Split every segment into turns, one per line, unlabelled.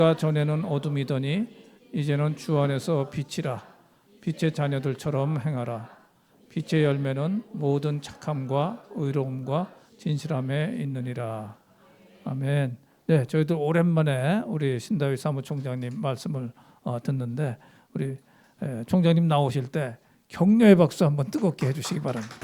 전에는 어둠이더니 이제는 주 안에서 빛이라. 빛의 자녀들처럼 행하라. 빛의 열매는 모든 착함과 의로움과 진실함에 있느니라. 아멘. 네, 저희들 오랜만에 우리 신다윗 사무총장님 말씀을 듣는데 우리 총장님 나오실 때 격려의 박수 한번 뜨겁게 해주시기 바랍니다.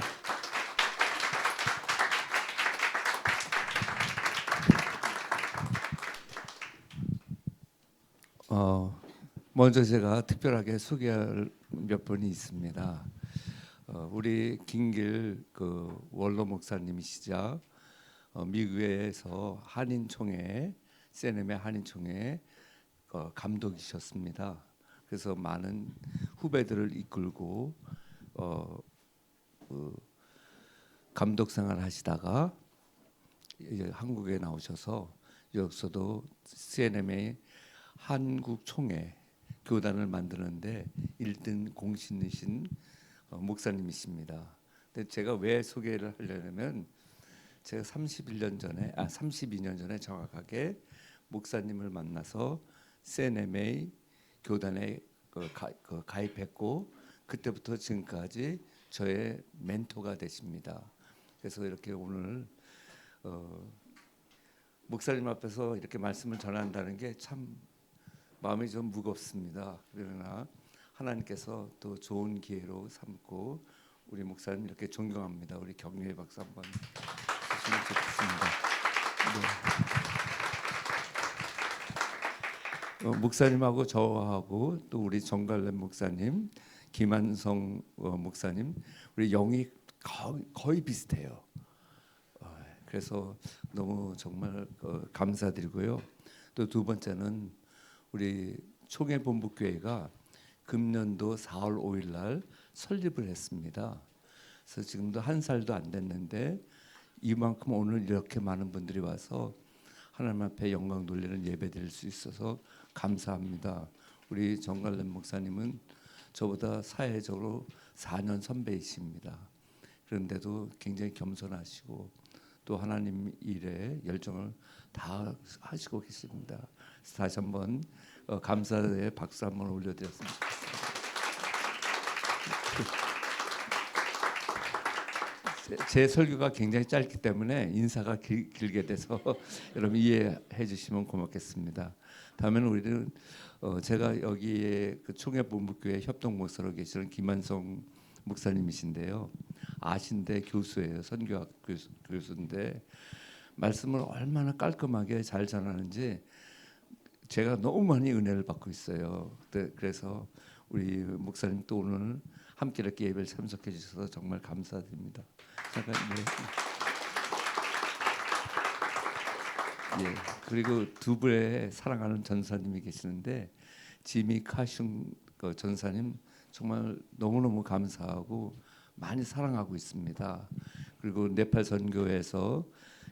먼저 제가 특별하게 소개할 몇 분이 있습니다. 우리 김길 원로 목사님이시자 미국에서 한인총회 세넴의 한인총회 감독이셨습니다. 그래서 많은 후배들을 이끌고 감독 생활을 하시다가 이제 한국에 나오셔서 여기서도 CNM의 한국 총회 교단을 만드는데 1등 공신이신 목사님이십니다. 근데 제가 왜 소개를 하려면 제가 32년 전에 정확하게 목사님을 만나서 CNMA 교단에 가입했고 그때부터 지금까지 저의 멘토가 되십니다. 그래서 이렇게 오늘 목사님 앞에서 이렇게 말씀을 전한다는 게 참 마음이 좀 무겁습니다. 그러나 하나님께서 또 좋은 기회로 삼고 우리 목사님 이렇게 존경합니다. 우리 격려의 박수 한번 주시면 좋겠습니다. 목사님하고 저하고 또 우리 정갈래 목사님, 김한성 목사님, 우리 영이 거의 비슷해요. 그래서 너무 정말 감사드리고요. 또 두 번째는 우리 총회본부교회가 금년도 4월 5일 날 설립을 했습니다. 그래서 지금도 한 살도 안 됐는데 이만큼 오늘 이렇게 많은 분들이 와서 하나님 앞에 영광 돌리는 예배 드릴 수 있어서 감사합니다. 우리 정갈래 목사님은 저보다 사회적으로 4년 선배이십니다. 그런데도 굉장히 겸손하시고 또 하나님 일에 열정을 다 하시고 계십니다. 다시 한번 감사의 박수 한번 올려드렸습니다. 제 설교가 굉장히 짧기 때문에 인사가 길게 돼서 여러분 이해해 주시면 고맙겠습니다. 다음에는 우리는 제가 여기에 총회본부교회 협동목사로 계시는 김한성 목사님이신데요. 아신대 교수예요. 선교학 교수인데 말씀을 얼마나 깔끔하게 잘 전하는지 제가 너무 많이 은혜를 받고 있어요. 그래서 우리 목사님 또 오늘 함께 이렇게 예배를 참석해 주셔서 정말 감사드립니다. 잠깐 예. 그리고 두 분의 사랑하는 전사님이 계시는데 지미 카슝 전사님 정말 너무너무 감사하고 많이 사랑하고 있습니다. 그리고 네팔 선교에서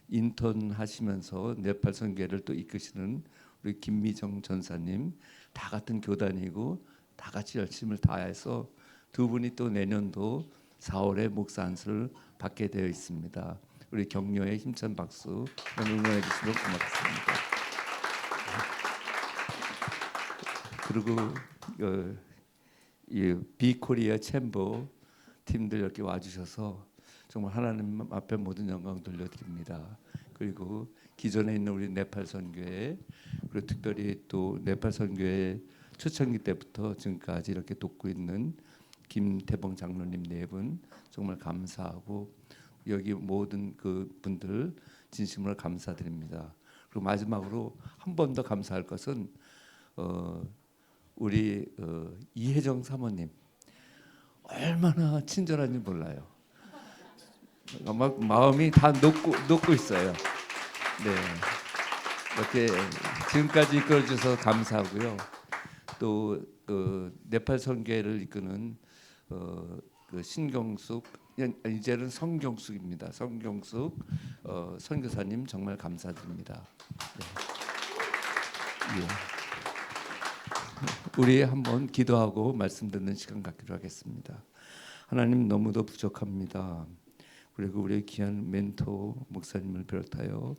인턴 하시면서 네팔 선교회를 또 이끄시는 우리 김미정 전사님 다 같은 교단이고 다 같이 열심을 다해서 두 분이 또 내년도 4월에 목사 안수를 받게 되어 있습니다. 우리 격려의 힘찬 박수 응원해 주시면 고맙습니다. 그리고 이 비코리아 챔버 팀들 이렇게 와주셔서 정말 하나님 앞에 모든 영광 돌려드립니다. 그리고 기존에 있는 우리 네팔 선교회 그리고 특별히 또 네팔 선교회 초창기 때부터 지금까지 이렇게 돕고 있는 김태봉 장로님 네 분 정말 감사하고 여기 모든 그 분들 진심으로 감사드립니다. 그리고 마지막으로 한 번 더 감사할 것은 우리 이혜정 사모님 얼마나 친절한지 몰라요. 막 마음이 다 녹고 있어요. 네, 이렇게 지금까지 이끌어 주셔서 감사하고요. 또 네팔 선교회를 이끄는 그 신경숙 이제는 성경숙입니다. 성경숙 선교사님 정말 감사드립니다. 네. 예. 우리 한번 기도하고 말씀 듣는 시간 갖기로 하겠습니다. 하나님 너무도 부족합니다. 그리고 우리 귀한 멘토 목사님을 비롯하여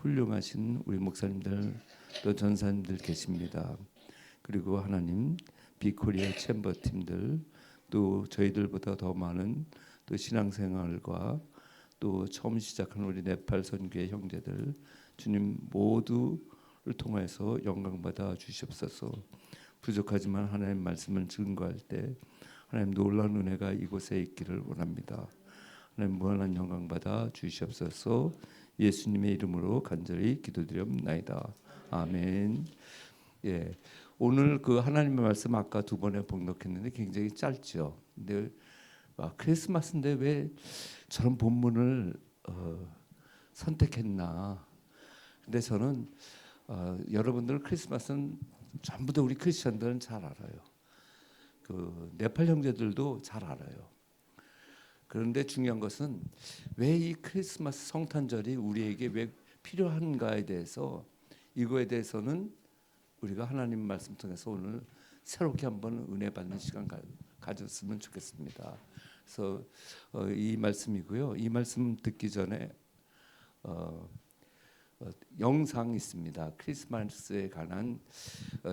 훌륭하신 우리 목사님들 또 전사님들 계십니다. 그리고 하나님 비코리아 챔버 팀들 또 저희들보다 더 많은 또 신앙생활과 또 처음 시작한 우리 네팔 선교의 형제들 주님 모두를 통해서 영광 받아 주시옵소서. 부족하지만 하나님 말씀을 증거할 때 하나님 놀라운 은혜가 이곳에 있기를 원합니다. 하나님 무한한 영광 받아 주시옵소서. 예수님의 이름으로 간절히 기도드립나이다. 아멘. 예, 오늘 그 하나님의 말씀 아까 두 번에 봉독했는데 굉장히 짧죠. 근데 크리스마스인데 왜 저런 본문을 선택했나? 근데 저는 여러분들 크리스마스는 전부 다 우리 크리스천들은 잘 알아요. 그 네팔 형제들도 잘 알아요. 그런데 중요한 것은 왜 이 크리스마스 성탄절이 우리에게 왜 필요한가에 대해서 이거에 대해서는 우리가 하나님 말씀 통해서 오늘 새롭게 한번 은혜 받는 시간 가졌으면 좋겠습니다. 그래서 이 말씀이고요. 이 말씀 듣기 전에 영상 있습니다. 크리스마스에 관한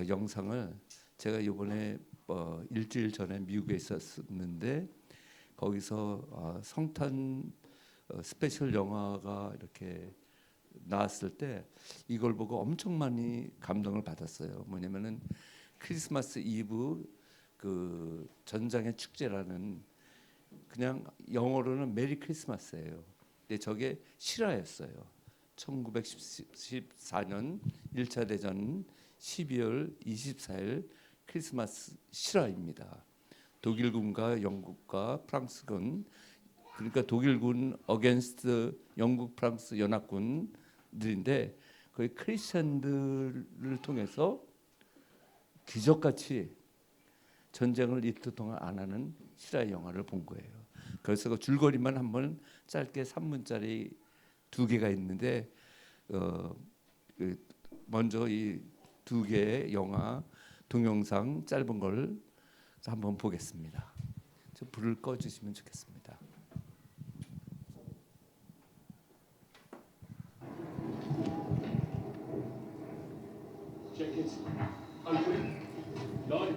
영상을 제가 이번에 일주일 전에 미국에 있었는데 거기서 성탄 스페셜 영화가 이렇게 나왔을 때 이걸 보고 엄청 많이 감동을 받았어요. 뭐냐면은 크리스마스 이브 그 전장의 축제라는 그냥 영어로는 메리 크리스마스예요. 근데 저게 실화였어요. 1914년 1차 대전 12월 24일 크리스마스 실화입니다. 독일군과 영국과 프랑스군 그러니까 독일군 어게인스트 영국 프랑스 연합군들인데 거의 크리스천들을 통해서 기적같이 전쟁을 이틀 동안 안 하는 실화 영화를 본 거예요. 그래서 그 줄거리만 한번 짧게 3분짜리 두 개가 있는데 먼저 이 두 개의 영화 동영상 짧은 걸 한번 보겠습니다. 저 불을 꺼주시면 좋겠습니다.
Check it. Open. Nine.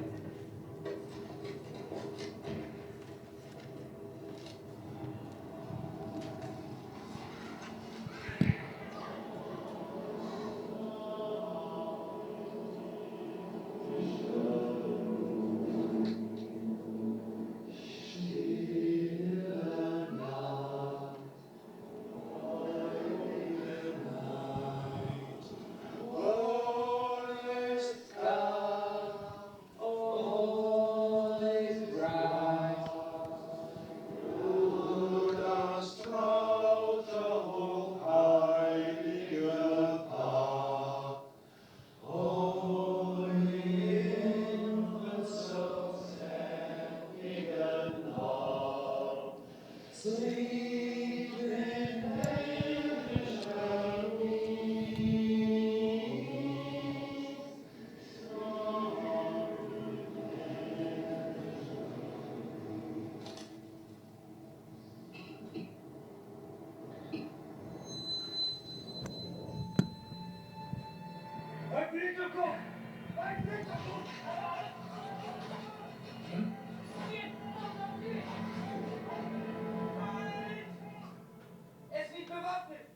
Es wird bewaffnet!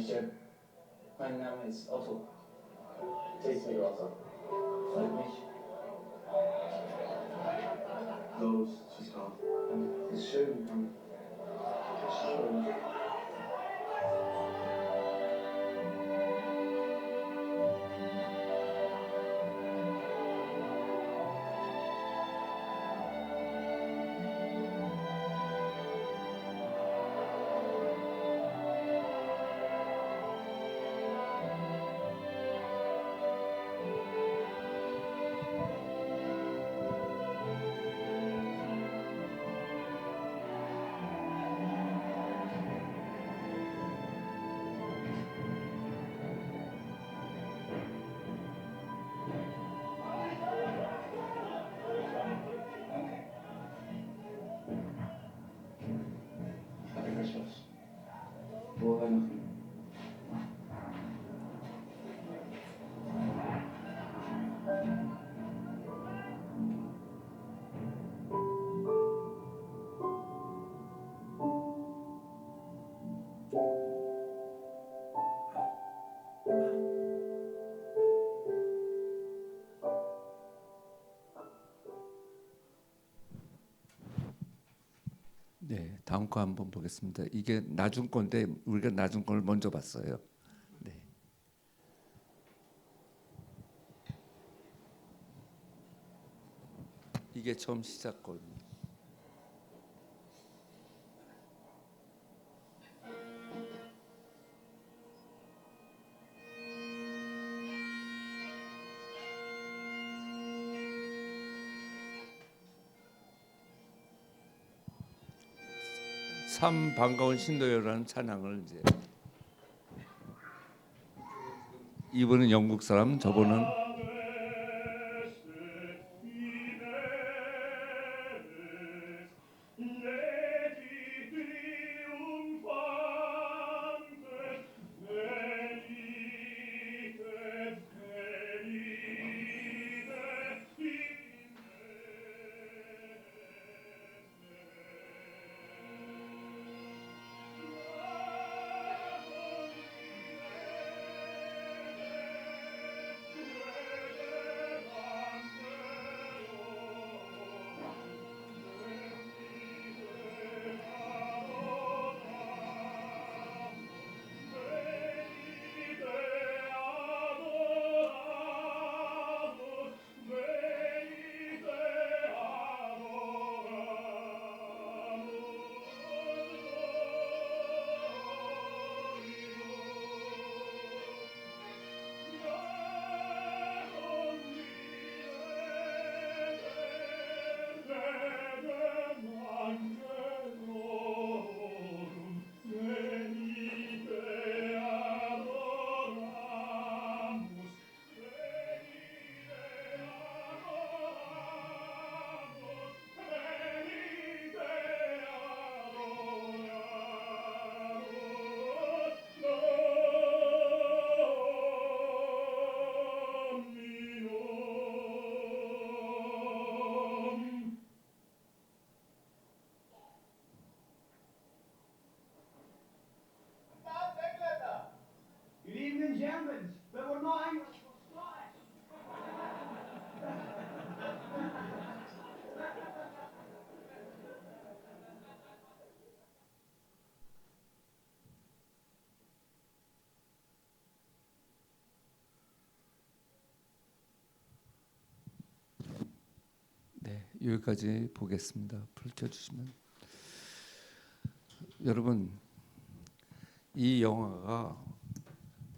Chef, mein Name ist Otto. Taste me, Otto. Freut mich. Los, Süßraum. Ist schön. Ist schön. Weihnachten.
네, 다음 거 한번 보겠습니다. 이게 나중 건데 우리가 나중 걸 먼저 봤어요. 네. 이게 처음 시작 건. 참 반가운 신도요라는 찬양을 이제 이분은 영국 사람, 저분은
Good evening, gentlemen. There were no English for Scottish.
네, 여기까지 보겠습니다. 펼쳐주시면 여러분 이 영화가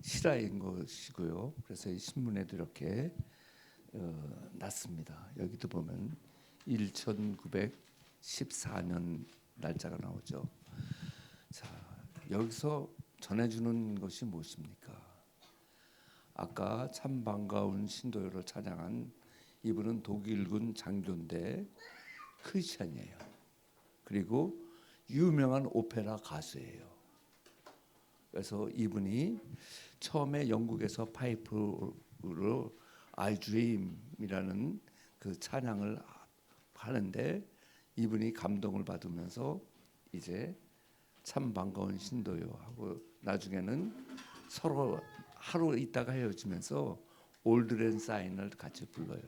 실화인 것이고요. 그래서 이 신문에도 이렇게 났습니다. 여기도 보면 1914년 날짜가 나오죠. 자, 여기서 전해주는 것이 무엇입니까? 아까 참 반가운 신도요를 찬양한 이분은 독일군 장교인데 크리스찬이에요. 그리고 유명한 오페라 가수예요. 그래서 이분이 처음에 영국에서 파이프로 I Dream이라는 그 찬양을 하는데 이분이 감동을 받으면서 이제 참 반가운 신도요 하고 나중에는 서로 하루 있다가 헤어지면서 올드랜 사인을 같이 불러요.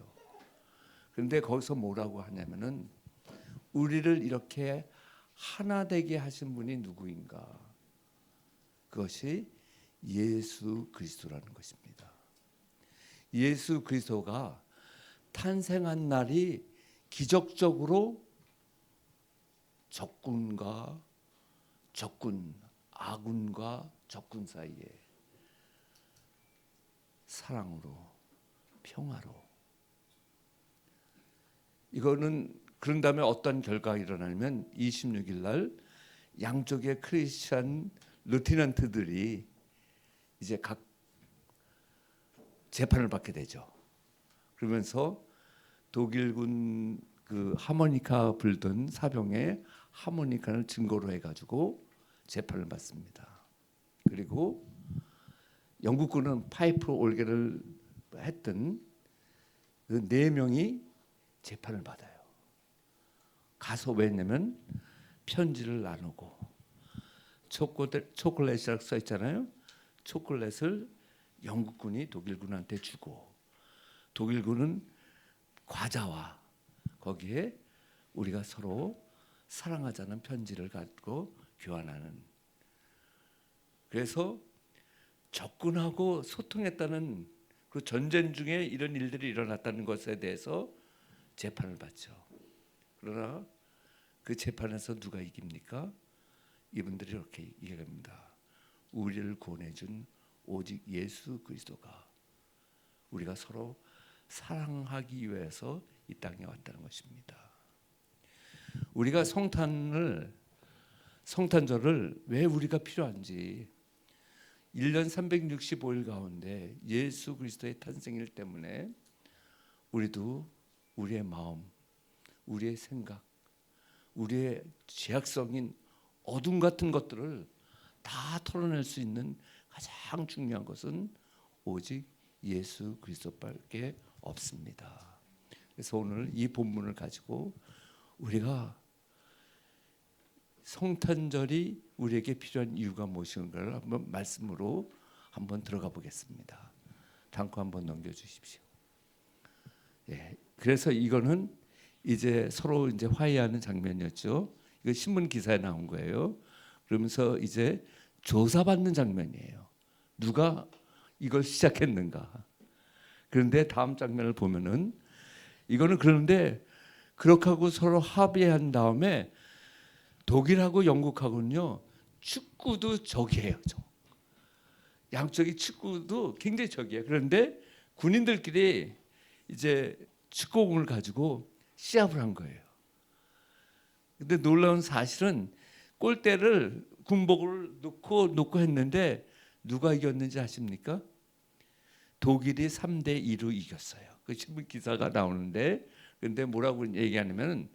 그런데 거기서 뭐라고 하냐면은 우리를 이렇게 하나 되게 하신 분이 누구인가? 그것이 예수 그리스도라는 것입니다. 예수 그리스도가 탄생한 날이 기적적으로 적군과 적군, 아군과 적군 사이에 사랑으로, 평화로. 이거는 그런 다음에 어떤 결과가 일어나냐면 26일 날 양쪽의 크리스찬 루티넌트들이 이제 각 재판을 받게 되죠. 그러면서 독일군 그 하모니카 불던 사병의 하모니카를 증거로 해가지고 재판을 받습니다. 그리고 영국군은 파이프 올게를 했던 그 4명이 재판을 받아요. 가서 왜냐면 편지를 나누고 초콜릿이라고 써 있잖아요. 초콜릿을 영국군이 독일군한테 주고 독일군은 과자와 거기에 우리가 서로 사랑하자는 편지를 갖고 교환하는. 그래서 적군하고 소통했다는 그 전쟁 중에 이런 일들이 일어났다는 것에 대해서 재판을 받죠. 그러나 그 재판에서 누가 이깁니까? 이분들이 이렇게 얘기합니다. 우리를 구원해준 오직 예수 그리스도가 우리가 서로 사랑하기 위해서 이 땅에 왔다는 것입니다. 우리가 성탄절을 왜 우리가 필요한지 1년 365일 가운데 예수 그리스도의 탄생일 때문에 우리도 우리의 마음, 우리의 생각, 우리의 죄악성인 어둠 같은 것들을 다 털어낼 수 있는 가장 중요한 것은 오직 예수 그리스도밖에 없습니다. 그래서 오늘 이 본문을 가지고 우리가 성탄절이 우리에게 필요한 이유가 무엇인가를 한번 말씀으로 한번 들어가 보겠습니다. 단고 한번 넘겨주십시오. 예, 그래서 이거는 이제 서로 이제 화해하는 장면이었죠. 이거 신문 기사에 나온 거예요. 그러면서 이제 조사받는 장면이에요. 누가 이걸 시작했는가. 그런데 다음 장면을 보면은 이거는 그런데 그렇게 하고 서로 합의한 다음에 독일하고 영국하고는요 축구도 적이에요. 양쪽이 축구도 굉장히 적이에요. 그런데 군인들끼리 이제 축구공을 가지고 시합을 한 거예요. 근데 놀라운 사실은 골대를 군복을 놓고 했는데 누가 이겼는지 아십니까? 독일이 3대2로 이겼어요. 그 신문 기사가 나오는데 근데 뭐라고 얘기하냐면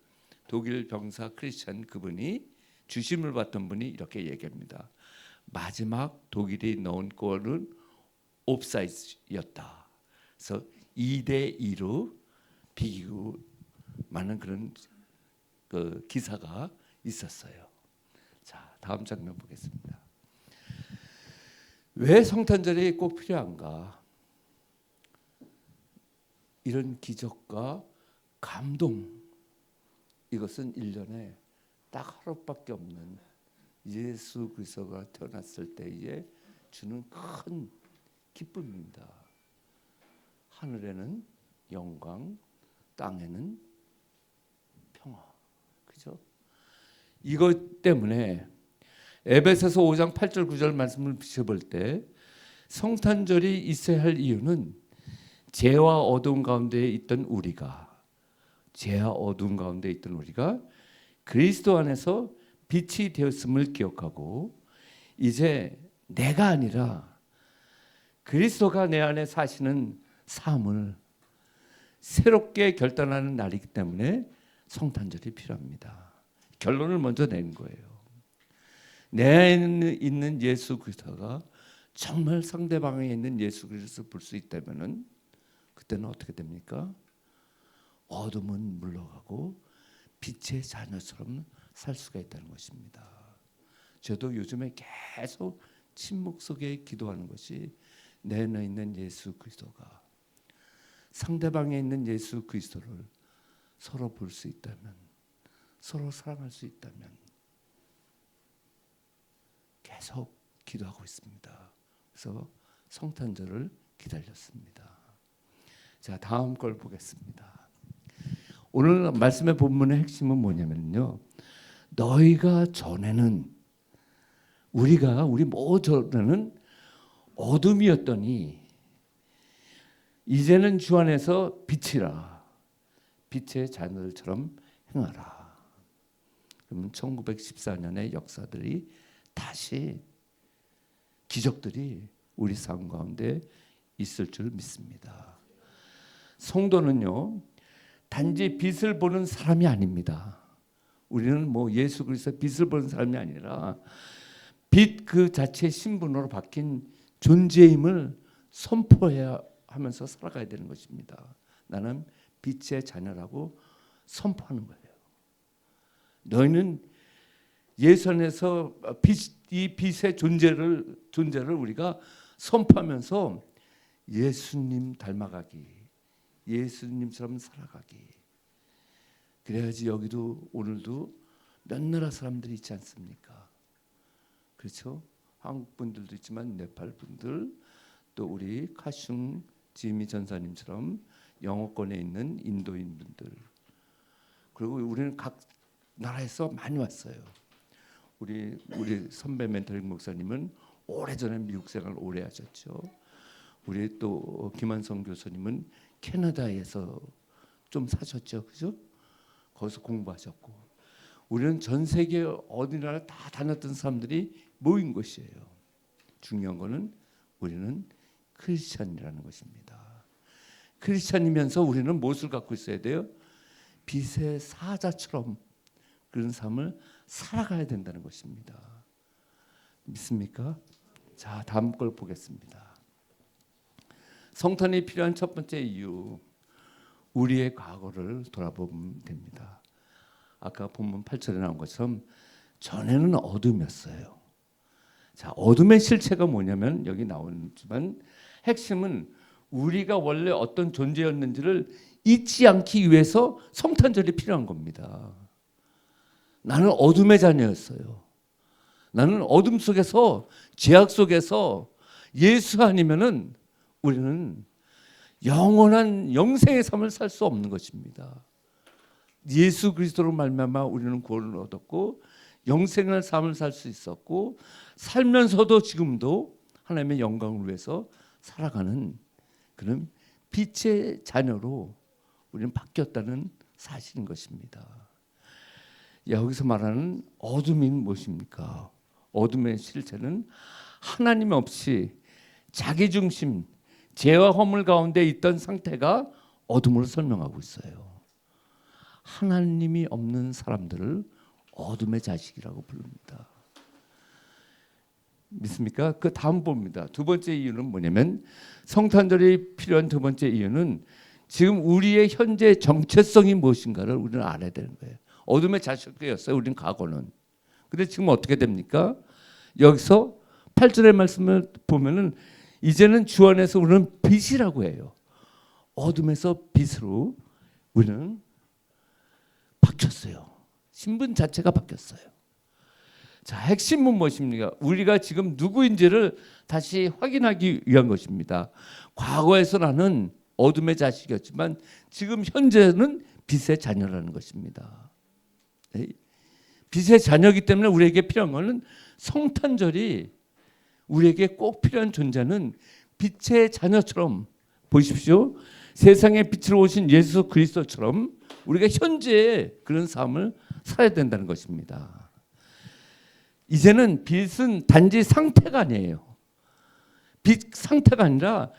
독일 병사 크리스찬 그분이 주심을 받던 분이 이렇게 얘기합니다. 마지막 독일이 넣은 골은 옵사이드였다. 그래서 2대2로 비기고 많은 그런 그 기사가 있었어요. 자, 다음 장면 보겠습니다. 왜 성탄절이 꼭 필요한가? 이런 기적과 감동, 이것은 1년에 딱 하루밖에 없는 예수 그리스도가 태어났을 때에 주는 큰 기쁨입니다. 하늘에는 영광, 땅에는 평화. 그죠? 이것 때문에 에베소서 5장 8절 9절 말씀을 비춰볼 때 성탄절이 있어야 할 이유는 죄와 어두운 가운데 있던 우리가 그리스도 안에서 빛이 되었음을 기억하고 이제 내가 아니라 그리스도가 내 안에 사시는 삶을 새롭게 결단하는 날이기 때문에 성탄절이 필요합니다. 결론을 먼저 낸 거예요. 내 안에 있는 예수 그리스도가 정말 상대방에 있는 예수 그리스도를 볼 수 있다면은 그때는 어떻게 됩니까? 어둠은 물러가고 빛의 자녀처럼 살 수가 있다는 것입니다. 저도 요즘에 계속 침묵 속에 기도하는 것이 내 안에 있는 예수 그리스도가 상대방에 있는 예수 그리스도를 서로 볼 수 있다면, 서로 사랑할 수 있다면 계속 기도하고 있습니다. 그래서 성탄절을 기다렸습니다. 자, 다음 걸 보겠습니다. 오늘 말씀의 본문의 핵심은 뭐냐면요. 너희가 전에는 우리 전에는 어둠이었더니 이제는 주 안에서 빛이라. 빛의 자녀들처럼 행하라. 그러면 1914년의 역사들이 다시 기적들이 우리 삶 가운데 있을 줄 믿습니다. 성도는요 단지 빛을 보는 사람이 아닙니다. 우리는 뭐 예수 그리스도의 빛을 보는 사람이 아니라 빛 그 자체의 신분으로 바뀐 존재임을 선포해야 하면서 살아가야 되는 것입니다. 나는 빛의 자녀라고 선포하는 거예요. 너희는 예수 안에서 이 빛의 존재를 우리가 선포하면서 예수님 닮아가기, 예수님처럼 살아가기. 그래야지 여기도 오늘도 몇 나라 사람들이 있지 않습니까? 그렇죠? 한국 분들도 있지만 네팔 분들, 또 우리 카슝 지미 전사님처럼 영어권에 있는 인도인 분들, 그리고 우리는 각 나라에서 많이 왔어요. 우리 선배 멘토링 목사님은 오래전에 미국 생활 오래 하셨죠. 우리 또 김한성 교수님은 캐나다에서 좀 사셨죠, 그죠? 거기서 공부하셨고, 우리는 전 세계 어디 나라 다 다녔던 사람들이 모인 곳이에요. 중요한 거는 우리는 크리스찬이라는 것입니다. 크리스찬이면서 우리는 무엇을 갖고 있어야 돼요? 빛의 사자처럼 그런 삶을 살아가야 된다는 것입니다. 믿습니까? 자, 다음 걸 보겠습니다. 성탄이 필요한 첫 번째 이유, 우리의 과거를 돌아보면 됩니다. 아까 본문 8절에 나온 것처럼 전에는 어둠이었어요. 자, 어둠의 실체가 뭐냐면 여기 나오지만 핵심은 우리가 원래 어떤 존재였는지를 잊지 않기 위해서 성탄절이 필요한 겁니다. 나는 어둠의 자녀였어요. 나는 어둠 속에서, 죄악 속에서 예수 아니면은 우리는 영원한 영생의 삶을 살 수 없는 것입니다. 예수 그리스도로 말미암아 우리는 구원을 얻었고 영생의 삶을 살 수 있었고, 살면서도 지금도 하나님의 영광을 위해서 살아가는 그런 빛의 자녀로 우리는 바뀌었다는 사실인 것입니다. 여기서 말하는 어둠이 무엇입니까? 어둠의 실체는 하나님 없이 자기중심, 죄와 허물 가운데 있던 상태가 어둠으로 설명하고 있어요. 하나님이 없는 사람들을 어둠의 자식이라고 부릅니다. 믿습니까? 그 다음 봅니다. 두 번째 이유는 뭐냐면, 성탄절이 필요한 두 번째 이유는 지금 우리의 현재 정체성이 무엇인가를 우리는 알아야 되는 거예요. 어둠의 자식이었어요, 우리는 과거는. 근데 지금 어떻게 됩니까? 여기서 8절의 말씀을 보면은 이제는 주 안에서 우리는 빛이라고 해요. 어둠에서 빛으로 우리는 바뀌었어요. 신분 자체가 바뀌었어요. 자, 핵심은 무엇입니까? 우리가 지금 누구인지를 다시 확인하기 위한 것입니다. 과거에서 나는 어둠의 자식이었지만 지금 현재는 빛의 자녀라는 것입니다. 빛의 자녀이기 때문에 우리에게 필요한 것은, 성탄절이 우리에게 꼭 필요한 존재는 빛의 자녀처럼, 보십시오. 세상에 빛으로 오신 예수 그리스도처럼 우리가 현재의 그런 삶을 살아야 된다는 것입니다. 이제는 빛은 단지 상태가 아니에요. 빛 상태가 아니라,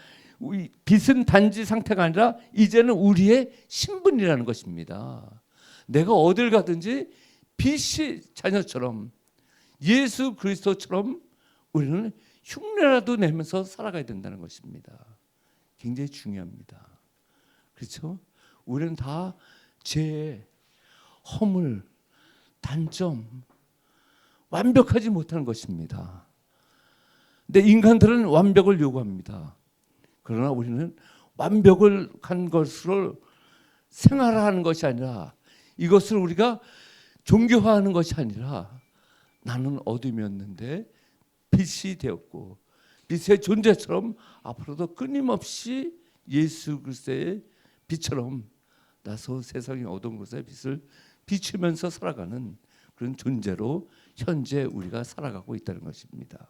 빛은 단지 상태가 아니라 이제는 우리의 신분이라는 것입니다. 내가 어딜 가든지 빛의 자녀처럼, 예수 그리스도처럼 우리는 흉내라도 내면서 살아가야 된다는 것입니다. 굉장히 중요합니다. 그렇죠? 우리는 다 죄, 허물, 단점, 완벽하지 못하는 것입니다. 근데 인간들은 완벽을 요구합니다. 그러나 우리는 완벽을 한 것으로 생활하는 것이 아니라, 이것을 우리가 종교화하는 것이 아니라, 나는 어둠이었는데 빛이 되었고 빛의 존재처럼 앞으로도 끊임없이 예수 그리스도의 빛처럼 나서 세상의 어두운 곳에 빛을 비추면서 살아가는 그런 존재로 현재 우리가 살아가고 있다는 것입니다.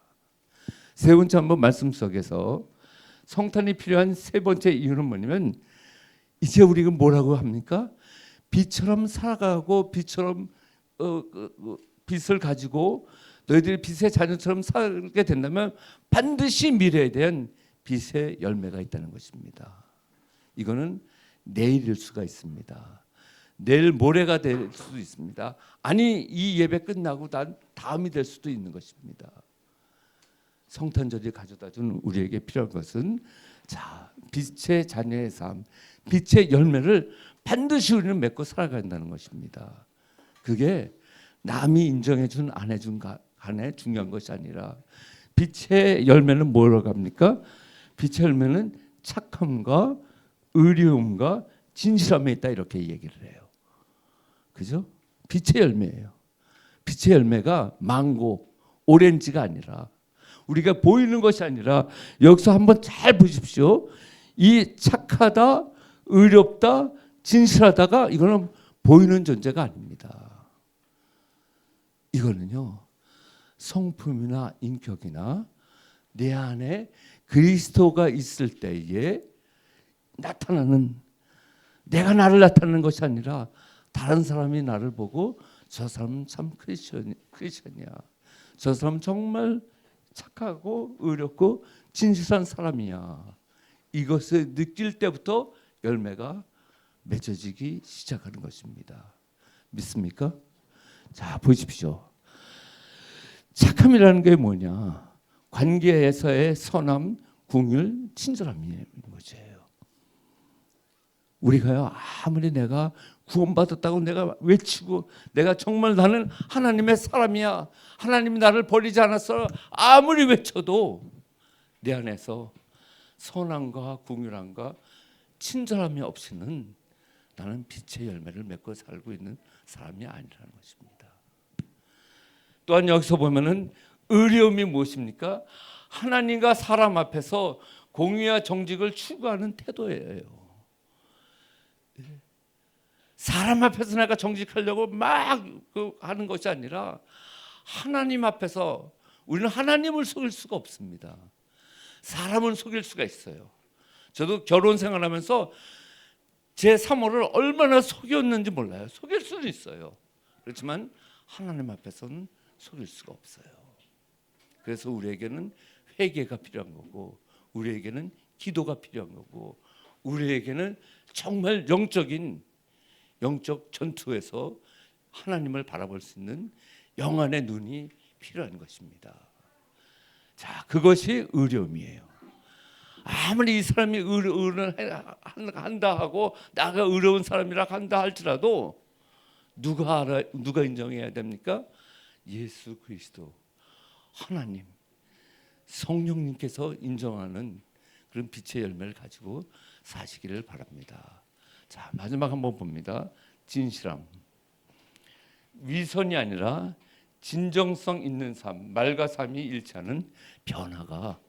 세 번째 한번 말씀 속에서 성탄이 필요한 세 번째 이유는 뭐냐면, 이제 우리가 뭐라고 합니까? 빛처럼 살아가고 빛처럼 빛을 가지고 너희들이 빛의 자녀처럼 살게 된다면 반드시 미래에 대한 빛의 열매가 있다는 것입니다. 이거는 내일일 수가 있습니다. 내일 모레가 될 수도 있습니다. 아니, 이 예배 끝나고 난 다음이 될 수도 있는 것입니다. 성탄절이 가져다준 우리에게 필요한 것은 자, 빛의 자녀의 삶, 빛의 열매를 반드시 우리는 맺고 살아간다는 것입니다. 그게 남이 인정해준 안 해준 간에 중요한 것이 아니라 빛의 열매는 뭐라고 합니까? 빛의 열매는 착함과 의로움과 진실함에 있다 이렇게 얘기를 해요. 그죠? 빛의 열매예요. 빛의 열매가 망고, 오렌지가 아니라 우리가 보이는 것이 아니라 여기서 한번 잘 보십시오. 이 착하다, 의롭다, 진실하다가 이거는 보이는 존재가 아닙니다. 이거는요. 성품이나 인격이나 내 안에 그리스도가 있을 때에 나타나는 내가 나를 나타내는 것이 아니라 다른 사람이 나를 보고 저 사람은 참 크리스천이야. 저 사람 정말 착하고 의롭고 진실한 사람이야. 이것을 느낄 때부터 열매가 맺어지기 시작하는 것입니다. 믿습니까? 자, 보십시오. 착함이라는 게 뭐냐? 관계에서의 선함, 궁율, 친절함인 것이에요. 우리가요, 아무리 내가 구원받았다고 내가 외치고 내가 정말 나는 하나님의 사람이야, 하나님이 나를 버리지 않았어 아무리 외쳐도 내 안에서 선함과 궁율함과 친절함이 없이는 나는 빛의 열매를 맺고 살고 있는 사람이 아니라는 것입니다. 또한 여기서 보면은 의로움이 무엇입니까? 하나님과 사람 앞에서 공의와 정직을 추구하는 태도예요. 사람 앞에서 내가 정직하려고 막 하는 것이 아니라 하나님 앞에서 우리는 하나님을 속일 수가 없습니다. 사람은 속일 수가 있어요. 저도 결혼 생활하면서 제 사모를 얼마나 속였는지 몰라요. 속일 수는 있어요. 그렇지만 하나님 앞에서는 속일 수가 없어요. 그래서 우리에게는 회개가 필요한 거고 우리에게는 기도가 필요한 거고 우리에게는 정말 영적 전투에서 하나님을 바라볼 수 있는 영안의 눈이 필요한 것입니다. 자, 그것이 의로움이에요. 아무리 이 사람이 의를 한다 하고 나가 의로운 사람이라 한다 할지라도 누가 인정해야 됩니까? 예수 그리스도 하나님 성령님께서 인정하는 그런 빛의 열매를 가지고 사시기를 바랍니다. 자, 마지막 한번 봅니다. 진실함. 위선이 아니라 진정성 있는 삶, 말과 삶이 일치하는 변화가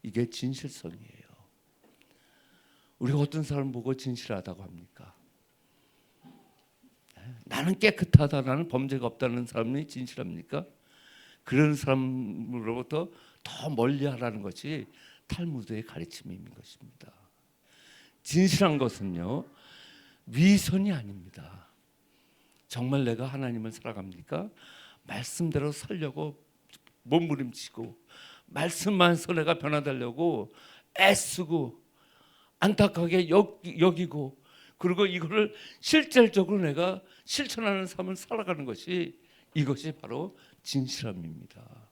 이게 진실성이에요. 우리가 어떤 사람 보고 진실하다고 합니까? 나는 깨끗하다, 나는 범죄가 없다는 사람이 진실합니까? 그런 사람으로부터 더 멀리하라는 것이 탈무드의 가르침인 것입니다. 진실한 것은요, 위선이 아닙니다. 정말 내가 하나님을 살아갑니까? 말씀대로 살려고 몸부림치고 말씀만서 내가 변화되려고 애쓰고 안타깝게 여기고 그리고 이거를 실질적으로 내가 실천하는 삶을 살아가는 것이 이것이 바로 진실함입니다.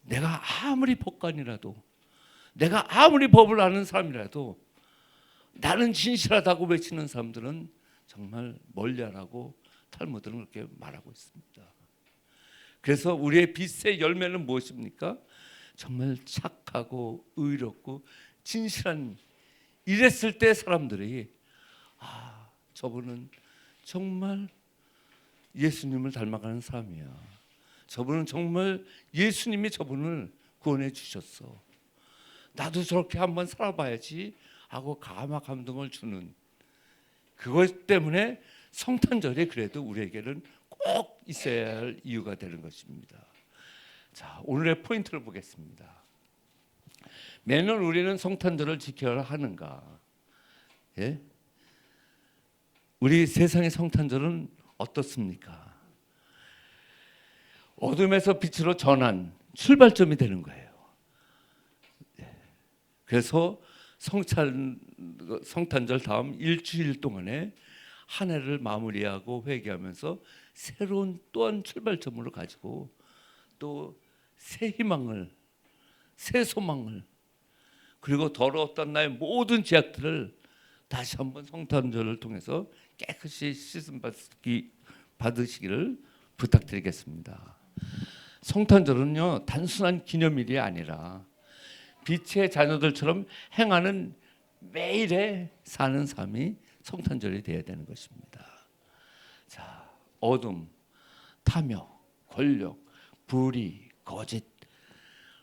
내가 아무리 법관이라도 내가 아무리 법을 아는 사람이라도 나는 진실하다고 외치는 사람들은 정말 멀리하라고 탈무드는 그렇게 말하고 있습니다. 그래서 우리의 빛의 열매는 무엇입니까? 정말 착하고 의롭고 진실한 이랬을 때 사람들이 저분은 정말 예수님을 닮아가는 사람이야. 저분은 정말 예수님이 저분을 구원해 주셨어. 나도 저렇게 한번 살아봐야지 하고 감화 감동을 주는 그것 때문에 성탄절이 그래도 우리에게는 꼭 있어야 할 이유가 되는 것입니다. 자, 오늘의 포인트를 보겠습니다. 매년 우리는 성탄절을 지켜야 하는가? 예? 우리 세상의 성탄절은 어떻습니까? 어둠에서 빛으로 전환, 출발점이 되는 거예요. 그래서 성탄절 다음 일주일 동안에 한 해를 마무리하고 회개하면서 새로운 또한 출발점으로 가지고 또 새 희망을, 새 소망을, 그리고 더러웠던 나의 모든 죄악들을 다시 한번 성탄절을 통해서 깨끗이 씻음 받으시기를 부탁드리겠습니다. 성탄절은요, 단순한 기념일이 아니라 빛의 자녀들처럼 행하는 매일에 사는 삶이 성탄절이 되어야 되는 것입니다. 자, 어둠, 탐욕, 권력, 불의, 거짓.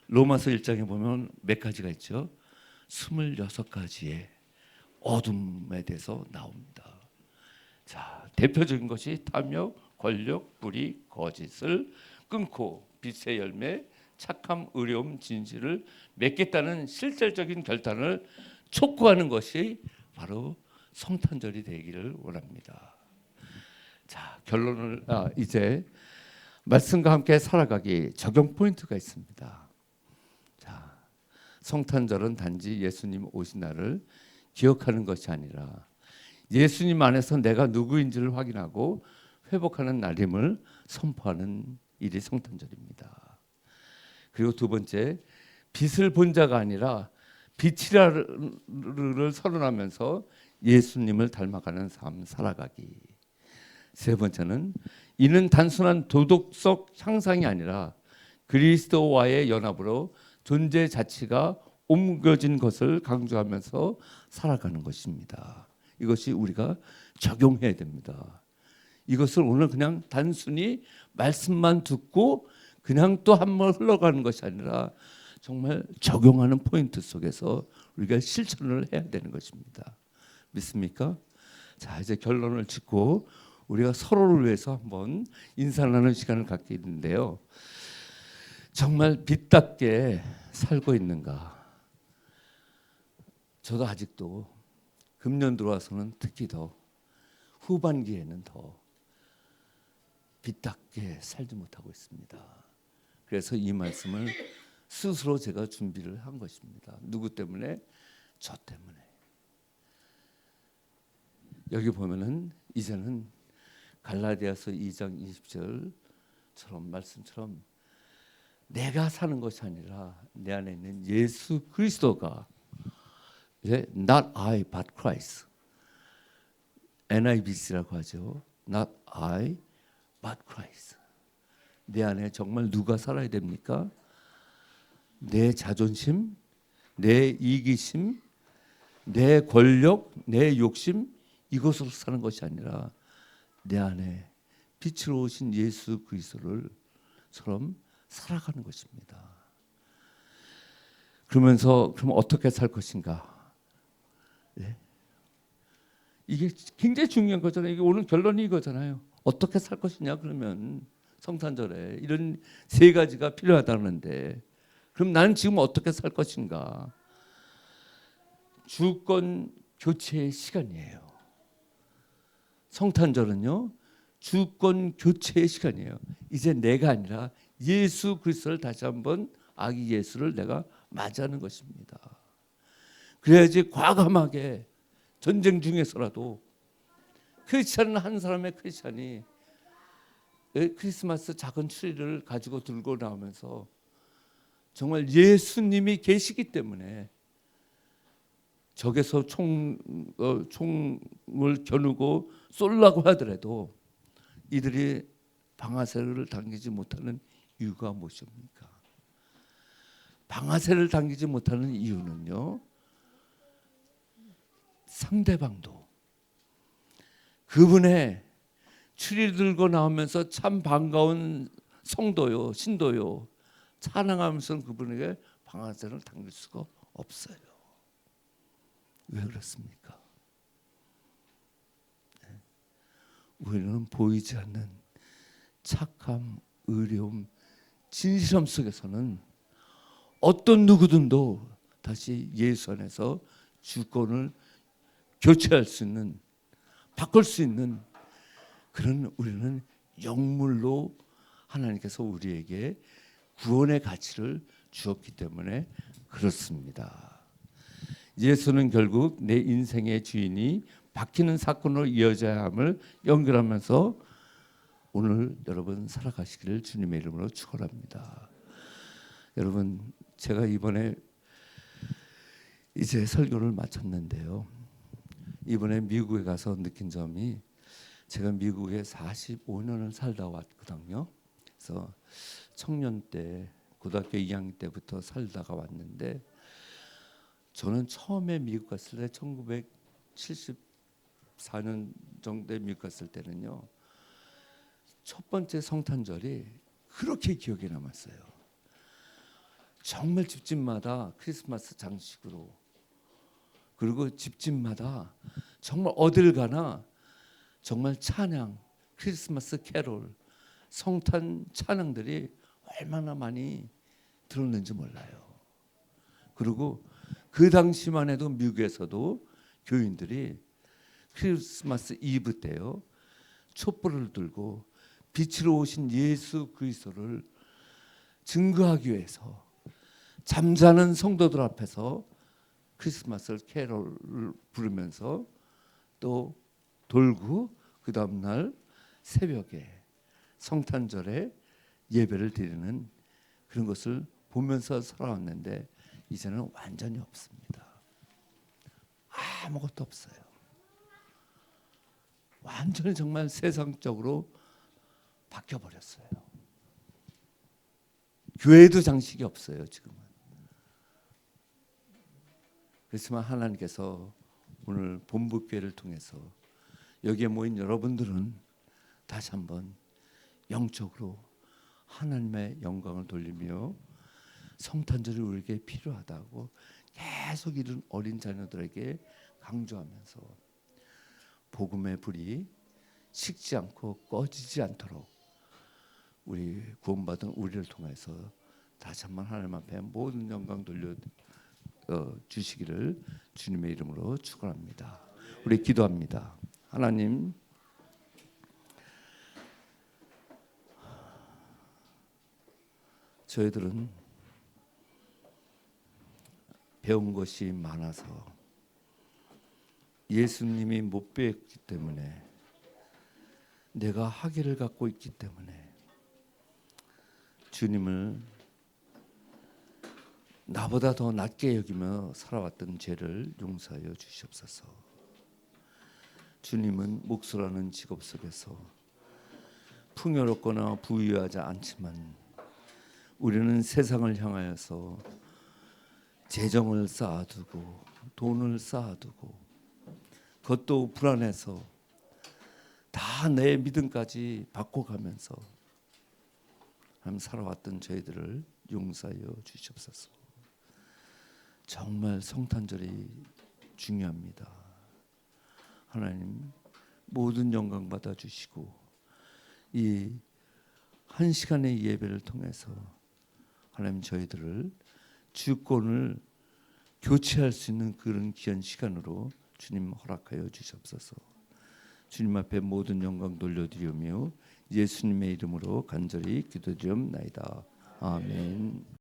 로마서 1장에 보면 몇 가지가 있죠? 26가지의 어둠에 대해서 나옵니다. 자, 대표적인 것이 탐욕, 권력, 불의, 거짓을 끊고 빛의 열매, 착함, 의로움, 진실을 맺겠다는 실질적인 결단을 촉구하는 것이 바로 성탄절이 되기를 원합니다. 자, 결론을 이제 말씀과 함께 살아가기 적용 포인트가 있습니다. 자, 성탄절은 단지 예수님 오신 날을 기억하는 것이 아니라 예수님 안에서 내가 누구인지를 확인하고 회복하는 날임을 선포하는 일이 성탄절입니다. 그리고 두 번째, 빛을 본 자가 아니라 빛이라를 선언하면서 예수님을 닮아가는 삶 살아가기. 세 번째는 이는 단순한 도덕적 향상이 아니라 그리스도와의 연합으로 존재 자체가 옮겨진 것을 강조하면서 살아가는 것입니다. 이것이 우리가 적용해야 됩니다. 이것을 오늘 그냥 단순히 말씀만 듣고 그냥 또 한 번 흘러가는 것이 아니라 정말 적용하는 포인트 속에서 우리가 실천을 해야 되는 것입니다. 믿습니까? 자, 이제 결론을 짓고 우리가 서로를 위해서 한번 인사를 나누는 시간을 갖게 있는데요. 정말 빛답게 살고 있는가? 저도 아직도 금년 들어와서는 특히 더 후반기에는 더 빛답게 살지 못하고 있습니다. 그래서 이 말씀을 스스로 제가 준비를 한 것입니다. 누구 때문에? 저 때문에. 여기 보면은 이제는 갈라디아서 2장 20절처럼 말씀처럼 내가 사는 것이 아니라 내 안에 있는 예수 그리스도가 not I but Christ. NIBC라고 하죠. Not I but Christ. 내 안에 정말 누가 살아야 됩니까? 내 자존심, 내 이기심, 내 권력, 내 욕심 이것으로 사는 것이 아니라 내 안에 빛으로 오신 예수 그리스도를처럼 살아가는 것입니다. 그러면서 그럼 어떻게 살 것인가? 네. 이게 굉장히 중요한 거잖아요. 이게 오늘 결론이 이거잖아요. 어떻게 살 것이냐 그러면 성탄절에 이런 세 가지가 필요하다는데 그럼 나는 지금 어떻게 살 것인가? 주권 교체의 시간이에요. 성탄절은요. 주권 교체의 시간이에요. 이제 내가 아니라 예수 그리스도를 다시 한번 아기 예수를 내가 맞이하는 것입니다. 그래야지 과감하게 전쟁 중에서라도 크리스찬은 한 사람의 크리스찬이 크리스마스 작은 트리를 가지고 들고 나오면서 정말 예수님이 계시기 때문에 적에서 총을 겨누고 쏠라고 하더라도 이들이 방아쇠를 당기지 못하는 이유가 무엇입니까? 방아쇠를 당기지 못하는 이유는요. 상대방도 그분의 추리 들고 나오면서 참 반가운 성도요, 신도요 찬양하면서 그분에게 방아쇠를 당길 수가 없어요. 왜 그렇습니까? 우리는 보이지 않는 착함, 의로움, 진실함 속에서는 어떤 누구든도 다시 예수 안에서 주권을 교체할 수 있는, 바꿀 수 있는 그런 우리는 영물로 하나님께서 우리에게 구원의 가치를 주었기 때문에 그렇습니다. 예수는 결국 내 인생의 주인이 바뀌는 사건으로 이어져야 함을 연결하면서 오늘 여러분 살아가시기를 주님의 이름으로 축원합니다. 여러분 제가 이번에 이제 설교를 마쳤는데요. 이번에 미국에 가서 느낀 점이 제가 미국에 45년을 살다 왔거든요. 그래서 청년 때 고등학교 2학년 때부터 살다가 왔는데 저는 처음에 미국 갔을 때 1974년 정도에 미국 갔을 때는요. 첫 번째 성탄절이 그렇게 기억에 남았어요. 정말 집집마다 크리스마스 장식으로 그리고 집집마다 정말 어딜 가나 정말 찬양, 크리스마스 캐롤, 성탄 찬양들이 얼마나 많이 들었는지 몰라요. 그리고 그 당시만 해도 미국에서도 교인들이 크리스마스 이브 때요 촛불을 들고 빛으로 오신 예수 그리스도를 증거하기 위해서 잠자는 성도들 앞에서 크리스마스 캐롤을 부르면서 또 돌고 그 다음 날 새벽에 성탄절에 예배를 드리는 그런 것을 보면서 살아왔는데 이제는 완전히 없습니다. 아무것도 없어요. 완전히 정말 세상적으로 바뀌어 버렸어요. 교회도 장식이 없어요, 지금은. 그렇지만 하나님께서 오늘 본부교회를 통해서 여기에 모인 여러분들은 다시 한번 영적으로 하나님의 영광을 돌리며 성탄절이 우리에게 필요하다고 계속 이런 어린 자녀들에게 강조하면서 복음의 불이 식지 않고 꺼지지 않도록 우리 구원받은 우리를 통해서 다시 한번 하나님 앞에 모든 영광 돌려 주시기를 주님의 이름으로 축원합니다. 우리 기도합니다. 하나님, 저희들은 배운 것이 많아서 예수님이 못 배웠기 때문에 내가 학위를 갖고 있기 때문에 주님을 나보다 더 낮게 여기며 살아왔던 죄를 용서하여 주시옵소서. 주님은 목수라는 직업 속에서 풍요롭거나 부유하지 않지만 우리는 세상을 향하여서 재정을 쌓아두고 돈을 쌓아두고 그것도 불안해서 다 내 믿음까지 바꿔가면서 살아왔던 저희들을 용서하여 주시옵소서. 정말 성탄절이 중요합니다. 하나님 모든 영광 받아 주시고 이 한 시간의 예배를 통해서 하나님 저희들을 주권을 교체할 수 있는 그런 귀한 시간으로 주님 허락하여 주시옵소서. 주님 앞에 모든 영광 돌려드리며 예수님의 이름으로 간절히 기도드리옵나이다. 아멘.